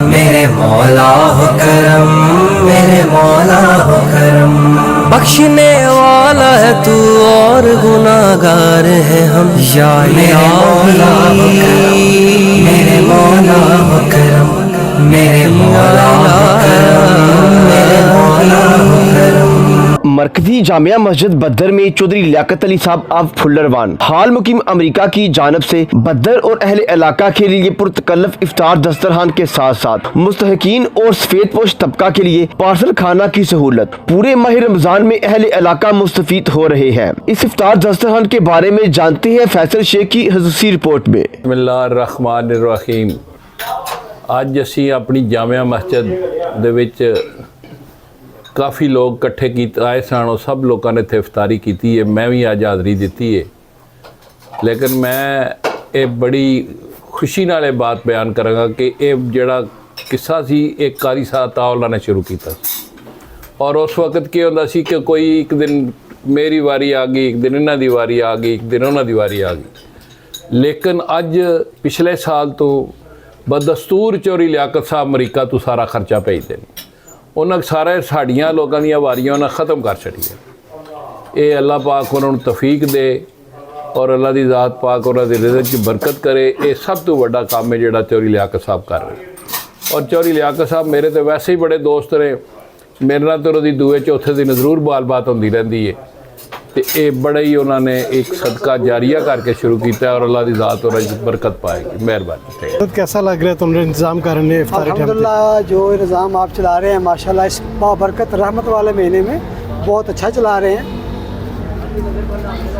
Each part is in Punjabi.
मेरे मौला हो करम, मेरे मौला हो करम। बख्शने वाला है तू और गुनाहगार है हम। या मेरे मौला हो करम, मेरे मौला हो करम, मेरे मौला हो करम, मेरे मौला हो करम। मरकजी जामिया मस्जिद बद्दर में चौधरी लियाकत अली साहब अब फुल्लरवान हाल मुकीम अमेरिका की जानब से बद्दर और अहले इलाका के लिए पुरतकल्लफ इफ्तार दस्तरखान के साथ साथ मुस्तहकीन और सफेद पोश तबका के लिए पार्सल खाना की सहूलत पूरे माह रमजान में अहले इलाका मुस्तफीद हो रहे हैं। इस इफ्तार दस्तरखान के बारे में जानते हैं फैसल शेख की खसूसी रिपोर्ट में। बिस्मिल्लाहिर्रहमानिर्रहीम। ਅੱਜ ਅਸੀਂ ਆਪਣੀ ਜਾमिया मस्जिद ਦੇ ਵਿੱਚ काफ़ी लोग इकट्ठे कीते आए सन और सब लोगों ने इत्थे इफ्तारी की है। मैं भी अज हाज़री दी है, लेकिन मैं ये बड़ी खुशी नाल ये बात बयान करांगा कि ये जिहड़ा किस्सा सी एक कारी साहब तावला ने शुरू किया और उस वक्त क्या होंदा सी कि कोई एक दिन मेरी वारी आ गई, एक दिन इन्हां दी वारी आ गई, एक दिन उन्हां दी वारी आ गई। लेकिन अज पिछले साल तो बदस्तूर चौधरी लियाकत साहब अमरीका तो सारा खर्चा भेजते हैं। उन्हें सारे साड़ियाँ लोगों दी वारियां उन्हें ख़त्म कर छड़िया। ये अल्लाह पाक उन्होंने तौफीक दे और अल्लाह की ज़ात पाक उन्होंने रिज़्क़ च बरकत करे। ये सब तो बड़ा काम है जिहड़ा चौधरी लियाकत साहब कर रहे। और चौधरी लियाकत साहब मेरे तो वैसे ही बड़े दोस्त रहे, मेरे नाल तो उन्होंने दूए चौथे दिन ज़रूर बात होती रहती है। तो ये बड़ा ही उन्होंने एक सदका जारिया करके शुरू किया और अल्लाह की ज़ात और बरकत पाएगी। मेहरबानी। कैसा लग रहा है तुमने इंतज़ाम कर रहे हैं? अल्हम्दुलिल्लाह जो निज़ाम आप चला रहे हैं माशाल्लाह इस बाबरकत रहमत वाले महीने में बहुत अच्छा चला रहे हैं।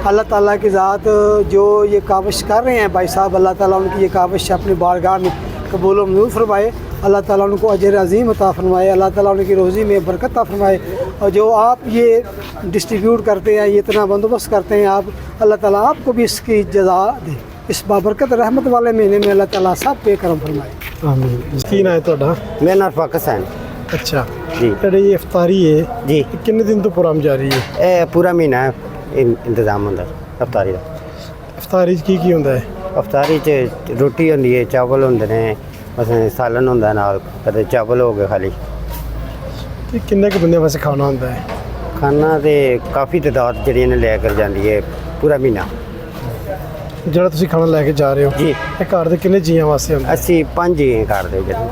अल्लाह ताला की ज़ात जो ये काविश कर रहे हैं भाई साहब, अल्लाह ताला उनकी ये काविश अपनी बारगाह में कबूल मंजूर फरमाए। अल्लाह ताला उनको अजर अज़ीम अता फरमाए, अल्लाह ताला उनकी रोज़ी में बरकत अता फरमाए। और जो आप ये डिस्ट्रीब्यूट करते हैं, ये इतना बंदोबस्त करते हैं आप, अल्लाह ताला आपको भी इसकी जज़ा दे। इस बाबरकत रहमत वाले महीने में अल्लाह ताला सब पे करम फरमाए। आमीन। की नाम है ਤੁਹਾਡਾ? मेरा नाम फाकस है। अच्छा जी। ਜਿਹੜੀ ਇਹ ਇਫਤਾਰੀ ਹੈ जी ਕਿੰਨੇ ਦਿਨ ਤੋਂ ਪ੍ਰੋਗਰਾਮ ਜਾਰੀ ਹੈ? ਇਹ पूरा महीना इंतजाम ਹੁੰਦਾ ਅਫਤਾਰੀ ਦਾ। ਇਫਤਾਰੀ 'ਚ ਕੀ ਹੁੰਦਾ ਹੈ? ਅਫਤਾਰੀ 'ਚ ਰੋਟੀ ਹੁੰਦੀ ਹੈ, ਚਾਵਲ ਹੁੰਦੇ ਨੇ, ਬਸ ਸਾਲਨ ਹੁੰਦਾ ਨਾਲ, ਕਦੇ ਚਾਵਲ ਹੋ ਗਏ ਖਾਲੀ। ਤੇ ਕਿੰਨੇ ਕੁ ਬੰਦੇ ਵਾਸਤੇ ਖਾਣਾ ਹੁੰਦਾ ਹੈ? ਖਾਣਾ ਤੇ ਕਾਫੀ ਤਾਦਾਦ ਜਿਹੜੀਆਂ ਨੇ ਲੈ ਕੇ ਜਾਂਦੀ ਹੈ ਪੂਰਾ ਮਹੀਨਾ। ਜਿਹੜਾ ਤੁਸੀਂ ਖਾਣਾ ਲੈ ਕੇ ਜਾ ਰਹੇ ਹੋ ਜੀ। ਇਹ ਘਰ ਦੇ ਕਿੰਨੇ ਜੀਆਂ ਵਾਸਤੇ ਹੁੰਦਾ? ਅਸੀਂ 5 ਜੀ ਕਰਦੇ ਜਿਹੜੇ।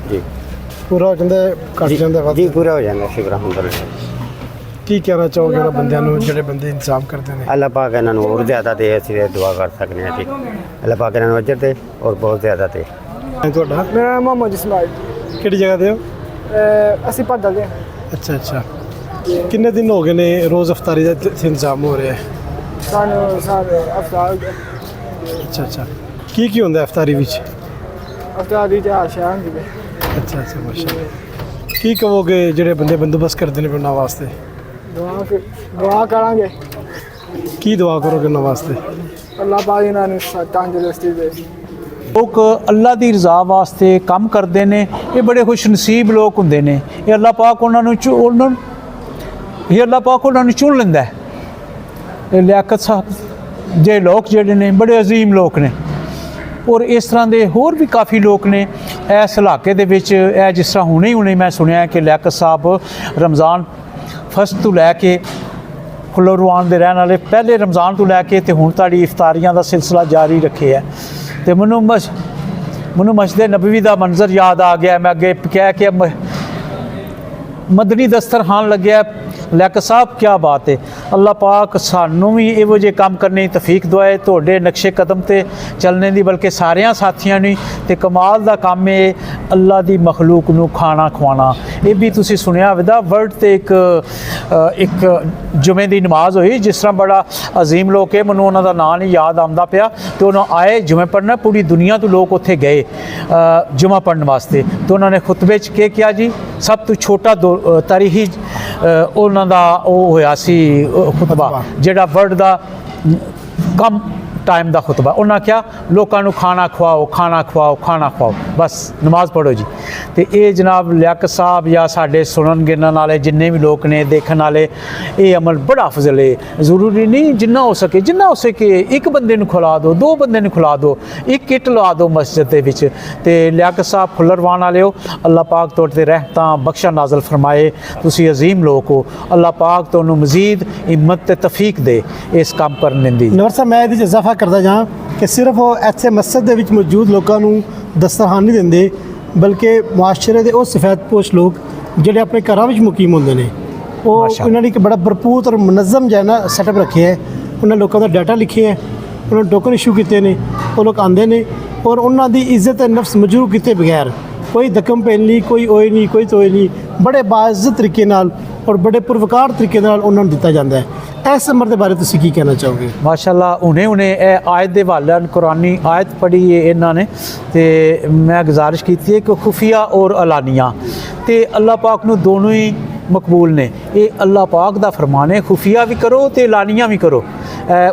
ਜੀ ਪੂਰਾ ਹੋ ਜਾਂਦਾ ਹੈ? ਘੱਟ ਜਾਂਦਾ ਹੈ? ਵੱਧ? ਜੀ ਪੂਰਾ ਹੋ ਜਾਂਦਾ, ਸ਼ੁਕਰ ਅਲਹਮਦੁਲਿਲਾ। ਕੀ ਕਹਿਣਾ ਚਾਹੋਗੇ ਉਹਨਾਂ ਬੰਦਿਆਂ ਨੂੰ ਜਿਹੜੇ ਬੰਦੇ ਇੰਤਜ਼ਾਮ ਕਰਦੇ ਨੇ? ਅੱਲਾਹ ਪਾਕ ਇਹਨਾਂ ਨੂੰ ਹੋਰ ਜ਼ਿਆਦਾ ਦੇ, ਅਸੀਂ ਇਹ ਦੁਆ ਕਰ ਸਕਦੇ ਹਾਂ ਜੀ ਅੱਲਾਹ ਪਾਕ ਇਹਨਾਂ ਨੂੰ ਅਜਰ ਦੇ ਔਰ ਬਹੁਤ ਜ਼ਿਆਦਾ ਦੇ। ਤੁਹਾਡਾ? मेरा नाम मोहम्मद इस्माइल, ਕਿਹੜੀ ਜਗ੍ਹਾ ਦੇ ਹੋ? ਅਸੀਂ ਭੱਦਲ ਦੇ। ਅੱਛਾ ਅੱਛਾ। ਕਿੰਨੇ ਦਿਨ ਹੋ ਗਏ ਨੇ ਰੋਜ਼ ਇਫਤਾਰੀ ਦਾ ਇੱਥੇ ਇੰਤਜ਼ਾਮ ਹੋ ਰਿਹਾ ਹੈ? ਸਾਨੂੰ ਸਾਰੇ ਅਫਤਾਰ ਅੱਛਾ ਅੱਛਾ। ਕੀ ਹੁੰਦਾ ਹੈ ਇਫਤਾਰੀ ਵਿੱਚ? ਅਫਤਾਰੀ ਦਾ ਸ਼ਾਨ ਦੀ ਅੱਛਾ ਅੱਛਾ, ਮਾਸ਼ਾਅੱਲਾ। ਕੀ ਕਹੋਗੇ ਜਿਹੜੇ ਬੰਦੇ ਬੰਦੋਬਸਤ ਕਰਦੇ ਨੇ ਉਹਨਾਂ ਵਾਸਤੇ? ਦੁਆ ਕਰਾਂਗੇ। ਕੀ ਦੁਆ ਕਰੋਗੇ ਉਹਨਾਂ ਵਾਸਤੇ? ਅੱਲਾਹ ਪਾਕ ਇਹਨਾਂ ਨੂੰ ਤੰਦਰੁਸਤੀ ਦੇ। ਲੋਕ ਅੱਲਾ ਦੀ ਰਜ਼ਾ ਵਾਸਤੇ ਕੰਮ ਕਰਦੇ ਨੇ, ਇਹ ਬੜੇ ਖੁਸ਼ ਨਸੀਬ ਲੋਕ ਹੁੰਦੇ ਨੇ। ਇਹ ਅੱਲਾ ਪਾਕ ਉਹਨਾਂ ਨੂੰ ਚੁਣ ਲੈਂਦਾ ਹੈ। ਇਹ ਲਿਆਕਤ ਸਾਹਿਬ ਜੇ ਲੋਕ ਜਿਹੜੇ ਨੇ ਬੜੇ ਅਜ਼ੀਮ ਲੋਕ ਨੇ ਔਰ ਇਸ ਤਰ੍ਹਾਂ ਦੇ ਹੋਰ ਵੀ ਕਾਫੀ ਲੋਕ ਨੇ ਇਸ ਇਲਾਕੇ ਦੇ ਵਿੱਚ। ਇਹ ਜਿਸ ਤਰ੍ਹਾਂ ਹੁਣੇ ਮੈਂ ਸੁਣਿਆ ਕਿ ਲਿਆਕਤ ਸਾਹਿਬ ਰਮਜ਼ਾਨ ਫਸਟ ਤੋਂ ਲੈ ਕੇ ਫੁੱਲਰਵਾਨ ਦੇ ਰਹਿਣ ਵਾਲੇ ਪਹਿਲੇ ਰਮਜ਼ਾਨ ਤੋਂ ਲੈ ਕੇ ਤੇ ਹੁਣ ਤੱਕ ਇਫਤਾਰੀਆਂ ਦਾ ਸਿਲਸਿਲਾ ਜਾਰੀ ਰੱਖਿਆ ਹੈ। ਤੇ ਮੈਨੂੰ ਮਸਜਿਦ ਨਬਵੀ ਦਾ ਮੰਜ਼ਰ ਯਾਦ ਆ ਗਿਆ। ਮੈਂ ਅੱਗੇ ਕਹਿ ਕੇ ਮਦਨੀ ਦਸਤਰਖਾਨ ਲੱਗਿਆ। ਲਿਆਕਤ ਸਾਹਿਬ ਕਿਆ ਬਾਤ ਹੈ। ਅੱਲਾਹ ਪਾਕ ਸਾਨੂੰ ਵੀ ਇਹੋ ਜਿਹੇ ਕੰਮ ਕਰਨੇ ਦੀ ਤੌਫੀਕ ਦਵਾਏ, ਤੁਹਾਡੇ ਨਕਸ਼ੇ ਕਦਮ ਤੇ ਚੱਲਣੇ ਦੀ, ਬਲਕਿ ਸਾਰਿਆਂ ਸਾਥੀਆਂ ਨੂੰ। ਤੇ ਕਮਾਲ ਦਾ ਕੰਮ ਹੈ ਅੱਲਾ ਦੀ ਮਖਲੂਕ ਨੂੰ ਖਾਣਾ ਖਵਾਉਣਾ। ਇਹ ਵੀ ਤੁਸੀਂ ਸੁਣਿਆ ਹੋਵੇਗਾ ਵਰਲਡ ਤੇ ਇੱਕ ਜੁਮੇ ਦੀ ਨਮਾਜ਼ ਹੋਈ ਜਿਸ ਤਰ੍ਹਾਂ ਬੜਾ ਅਜ਼ੀਮ ਲੋਕ ਹੈ, ਮੈਨੂੰ ਉਹਨਾਂ ਦਾ ਨਾਂ ਨਹੀਂ ਯਾਦ ਆਉਂਦਾ ਪਿਆ। ਤੇ ਉਹਨਾਂ ਆਏ ਜੁਮੇ ਪੜ੍ਹਨਾ, ਪੂਰੀ ਦੁਨੀਆ ਤੋਂ ਲੋਕ ਉੱਥੇ ਗਏ ਜੁਮਾ ਪੜ੍ਹਨ ਵਾਸਤੇ। ਤੇ ਉਹਨਾਂ ਨੇ ਖੁਤਬੇ 'ਚ ਕੀ ਕਿਹਾ ਜੀ? ਸਭ ਤੋਂ ਛੋਟਾ ਤਾਰੀਖੀ ਉਹਨਾਂ ਦਾ ਉਹ ਹੋਇਆ ਸੀ ਖੁਤਬਾ, ਜਿਹੜਾ ਵਰਲਡ ਦਾ ਕਮ ਟਾਈਮ ਦਾ ਖੁਤਬਾ। ਉਹਨਾਂ ਕਿਹਾ ਲੋਕਾਂ ਨੂੰ ਖਾਣਾ ਖਵਾਓ, ਖਾਣਾ ਖਵਾਓ, ਖਾਣਾ ਖਵਾਓ, ਬਸ ਨਮਾਜ਼ ਪੜ੍ਹੋ ਜੀ। ਤੇ ਇਹ ਜਨਾਬ ਲਿਆਕਤ ਸਾਹਿਬ ਜਾਂ ਸਾਡੇ ਸੁਣਨ ਗਿਣਨ ਵਾਲੇ ਜਿੰਨੇ ਵੀ ਲੋਕ ਨੇ ਦੇਖਣ ਵਾਲੇ, ਇਹ ਅਮਲ ਬੜਾ ਅਫਜ਼ਲ ਹੈ। ਜ਼ਰੂਰੀ ਨਹੀਂ, ਜਿੰਨਾ ਹੋ ਸਕੇ ਇੱਕ ਬੰਦੇ ਨੂੰ ਖਿਲਾ ਦਿਓ, 2 ਬੰਦੇ ਨੂੰ ਖਿਲਾ ਦਿਓ, ਇੱਕ ਕਿੱਟ ਲਵਾ ਦਿਓ ਮਸਜਿਦ ਦੇ ਵਿੱਚ। ਤੇ ਲਿਆਕਤ ਸਾਹਿਬ ਫੁੱਲਰਵਾਨ ਵਾਲਿਓ, ਅੱਲਾਹ ਪਾਕ ਤੁਹਾਡੇ ਤੇ ਰਹਿਮਤਾਂ ਬਖਸ਼ਾ ਨਾਜ਼ਲ ਫਰਮਾਏ। ਤੁਸੀਂ ਅਜ਼ੀਮ ਲੋਕ ਹੋ, ਅੱਲਾਹ ਪਾਕ ਤੁਹਾਨੂੰ ਮਜ਼ੀਦ ਹਿੰਮਤ ਤੇ ਤੌਫੀਕ ਦੇ ਇਸ ਕੰਮ ਕਰਨ ਦੀ। ਨਵਰ ਸਾਹਿਬ, ਮੈਂ ਇਹਦੇ 'ਚ ਇਜ਼ਾਫਾ ਕਰਦਾ ਜਾਂ ਕਿ ਸਿਰਫ ਉਹ ਇੱਥੇ ਮਸਜਿਦ ਦੇ ਵਿੱਚ ਮੌਜੂਦ ਲੋਕਾਂ ਨੂੰ ਦਸਤਰਖਾਨ ਨਹੀਂ ਦਿੰਦੇ, ਬਲਕਿ ਮੁਆਸ਼ਰੇ ਦੇ ਉਹ ਸਫੈਦਪੋਸ਼ ਲੋਕ ਜਿਹੜੇ ਆਪਣੇ ਘਰਾਂ ਵਿੱਚ ਮੁਕੀਮ ਹੁੰਦੇ ਨੇ, ਉਹ ਮਾਸ਼ਾ ਉਹਨਾਂ ਨੇ ਇੱਕ ਬੜਾ ਭਰਪੂਰ ਔਰ ਮੁਨੱਜ਼ਮ ਜਿਹਾ ਨਾ ਸੈਟਅਪ ਰੱਖਿਆ ਹੈ। ਉਹਨਾਂ ਲੋਕਾਂ ਦਾ ਡਾਟਾ ਲਿਖਿਆ ਹੈ, ਉਹਨਾਂ ਟੋਕਨ ਇਸ਼ੂ ਕੀਤੇ ਨੇ, ਉਹ ਲੋਕ ਆਉਂਦੇ ਨੇ ਔਰ ਉਹਨਾਂ ਦੀ ਇੱਜ਼ਤ ਨਫਸ ਮਜਰੂਹ ਕੀਤੇ ਬਗੈਰ, ਕੋਈ ਦਕਮ ਪੈਨ ਨਹੀਂ, ਕੋਈ ਓਏ ਨਹੀਂ, ਕੋਈ ਤੋਏ ਨਹੀਂ, ਬੜੇ ਬਾਇਜ਼ਤ ਤਰੀਕੇ ਨਾਲ ਔਰ ਬੜੇ ਪੁਰਵਕਾਰ ਤਰੀਕੇ ਨਾਲ ਉਹਨਾਂ ਨੂੰ ਦਿੱਤਾ ਜਾਂਦਾ ਹੈ। ਇਸ ਅਮਰ ਦੇ ਬਾਰੇ ਤੁਸੀਂ ਕੀ ਕਹਿਣਾ ਚਾਹੋਗੇ? ਮਾਸ਼ਾਅੱਲਾ, ਹੁਣੇ ਇਹ ਆਇਤ ਦੇ ਹਵਾਲੇ ਨਾਲ ਕੁਰਾਨੀ ਆਇਤ ਪੜ੍ਹੀ ਹੈ ਇਹਨਾਂ ਨੇ, ਤੇ ਮੈਂ ਗੁਜ਼ਾਰਿਸ਼ ਕੀਤੀ ਹੈ ਕਿ ਖੁਫੀਆ ਔਰ ਅਲਾਨੀਆ ਤੇ ਅੱਲਾਹ ਪਾਕ ਨੂੰ ਦੋਨੋਂ ਹੀ ਮਕਬੂਲ ਨੇ। ਇਹ ਅੱਲਾਹ ਪਾਕ ਦਾ ਫਰਮਾਨ ਹੈ, ਖੁਫੀਆ ਵੀ ਕਰੋ ਤੇ ਲਾਨੀਆਂ ਵੀ ਕਰੋ।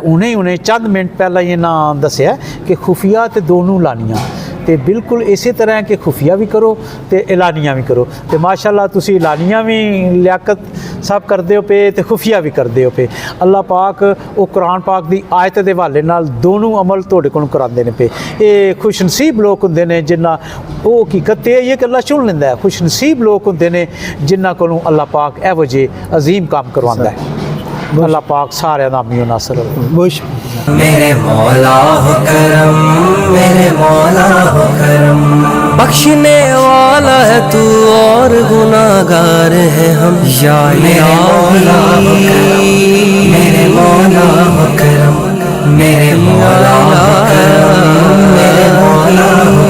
ਹੁਣੇ ਚੰਦ ਮਿੰਟ ਪਹਿਲਾਂ ਇਹਨਾਂ ਦੱਸਿਆ ਕਿ ਖੁਫੀਆ ਤੇ ਦੋਨੋਂ ਲਾਨੀਆਂ, ਤੇ ਬਿਲਕੁਲ ਇਸੇ ਤਰ੍ਹਾਂ ਕਿ ਖੁਫੀਆ ਵੀ ਕਰੋ ਤੇ ਐਲਾਨੀਆਂ ਵੀ ਕਰੋ। ਤੇ ਮਾਸ਼ਾਅੱਲਾ ਤੁਸੀਂ ਐਲਾਨੀਆਂ ਵੀ ਲਿਆਕਤ ਸਭ ਕਰਦੇ ਹੋ ਪਏ ਤੇ ਖੁਫੀਆ ਵੀ ਕਰਦੇ ਹੋ ਪਏ। ਅੱਲਾਹ ਪਾਕ ਉਹ ਕੁਰਾਨ ਪਾਕ ਦੀ ਆਇਤ ਦੇ ਹਵਾਲੇ ਨਾਲ ਦੋਨੋਂ ਅਮਲ ਤੁਹਾਡੇ ਕੋਲ ਕਰਾਉਂਦੇ ਨੇ ਪਏ। ਇਹ ਖੁਸ਼ਨਸੀਬ ਲੋਕ ਹੁੰਦੇ ਨੇ ਜਿਨ੍ਹਾਂ, ਉਹ ਹਕੀਕਤ ਇਹ ਹੈ ਕਿ ਅੱਲਾਹ ਚੁਣ ਲੈਂਦਾ ਹੈ। ਖੁਸ਼ਨਸੀਬ ਲੋਕ ਹੁੰਦੇ ਨੇ ਜਿਨ੍ਹਾਂ ਕੋਲੋਂ ਅੱਲਾਹ ਪਾਕ ਇਹੋ ਜਿਹੇ ਅਜ਼ੀਮ ਕੰਮ ਕਰਵਾਉਂਦਾ ਹੈ। ਅੱਲਾਹ ਪਾਕ ਸਾਰਿਆਂ ਦਾ ਅਮੀਨ ਨਾਸਰ ਹੋਵੇ। ਬਹੁਤ मेरे मौला हो करम, मेरे मौला हो करम, बख्शने वाला है तू और गुनाहगार है हम, या मेरे मौला हो करम, मेरे मौला हो करम, मेरे मौला हो करम, मेरे मौला हो